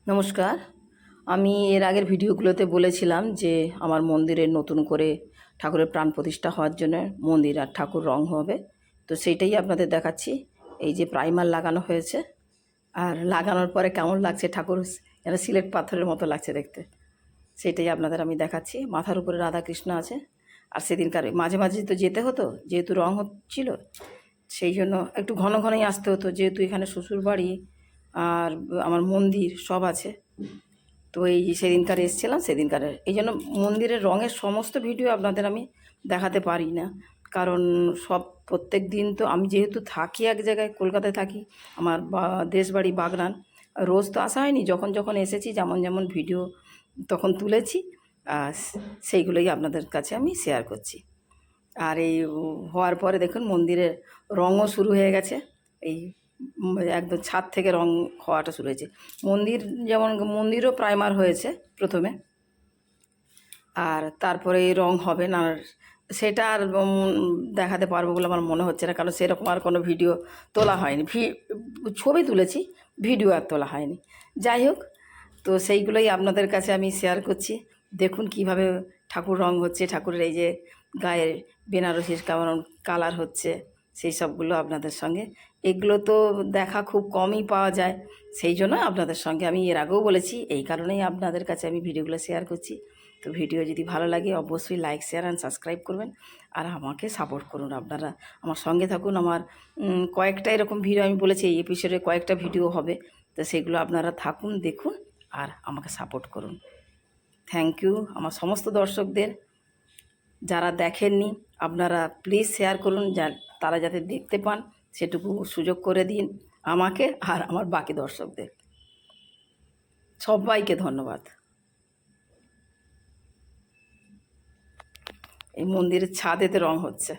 নমস্কার। আমি এর আগের ভিডিওগুলোতে বলেছিলাম যে আমার মন্দিরে নতুন করে ঠাকুরের প্রাণ প্রতিষ্ঠা হওয়ার জন্য মন্দির আর ঠাকুর রং হবে। তো সেইটাই আপনাদের দেখাচ্ছি। এই যে প্রাইমার লাগানো হয়েছে, আর লাগানোর পরে কেমন লাগছে, ঠাকুর যেন সিলেট পাথরের মতো লাগছে দেখতে, সেটাই আপনাদের আমি দেখাচ্ছি। মাথার উপরে রাধাকৃষ্ণ আছে। আর সেদিনকার মাঝে মাঝে তো যেতে হতো, যেহেতু রং হচ্ছিল, সেই জন্য একটু ঘন ঘনই আসতে হতো, যেহেতু এখানে শ্বশুরবাড়ি আর আমার মন্দির সব আছে। তো এই সেদিনকার এসেছিলাম, সেদিনকার এই জন্য মন্দিরের রঙের সমস্ত ভিডিও আপনাদের আমি দেখাতে পারি না, কারণ প্রত্যেক দিন তো আমি যেহেতু থাকি এক জায়গায়, কলকাতায় থাকি, আমার দেশ বাড়ি বাগনান, রোজ তো আসা হয়নি। যখন যখন এসেছি যেমন যেমন ভিডিও তখন তুলেছি, আর সেইগুলোই আপনাদের কাছে আমি শেয়ার করছি। আর এই হওয়ার পরে দেখুন মন্দিরের রঙও শুরু হয়ে গেছে। এই একদম ছাদ থেকে রং হওয়াটা শুরু হয়েছে। মন্দির যেমন মন্দিরও প্রাইমার হয়েছে প্রথমে, আর তারপরে এই রং হবে না। সেটা আর দেখাতে পারবো বলে আমার মনে হচ্ছে না, কারণ সেরকম আর কোনো ভিডিও তোলা হয়নি। ছবি তুলেছি, ভিডিও আর তোলা হয়নি। যাই হোক, তো সেইগুলোই আপনাদের কাছে আমি শেয়ার করছি। দেখুন কিভাবে ঠাকুর রং হচ্ছে, ঠাকুরের এই যে গায়ের বেনারসির কেমন কালার হচ্ছে, সেই সবগুলো আপনাদের সঙ্গে, এগুলো তো দেখা খুব কমই পাওয়া যায়। সেই জন্য আপনাদের সঙ্গে আমি এর আগেও বলেছি, এই কারণেই আপনাদের কাছে আমি ভিডিওগুলো শেয়ার করছি। তো ভিডিও যদি ভালো লাগে অবশ্যই লাইক, শেয়ার অ্যান্ড সাবস্ক্রাইব করবেন, আর আমাকে সাপোর্ট করুন। আপনারা আমার সঙ্গে থাকুন। আমার কয়েকটা এরকম ভিডিও আমি বলেছি, এই এপিসোডে কয়েকটা ভিডিও হবে, তো সেগুলো আপনারা থাকুন, দেখুন, আর আমাকে সাপোর্ট করুন। থ্যাংক ইউ আমার সমস্ত দর্শকদের। যারা দেখেননি আপনারা প্লিজ শেয়ার করুন, তারা যাতে দেখতে পান সেটুকু সুযোগ করে দিন আমাকে আর আমার বাকি দর্শকদের। সবাইকে ধন্যবাদ। এই মন্দিরের ছাদেতে রং হচ্ছে।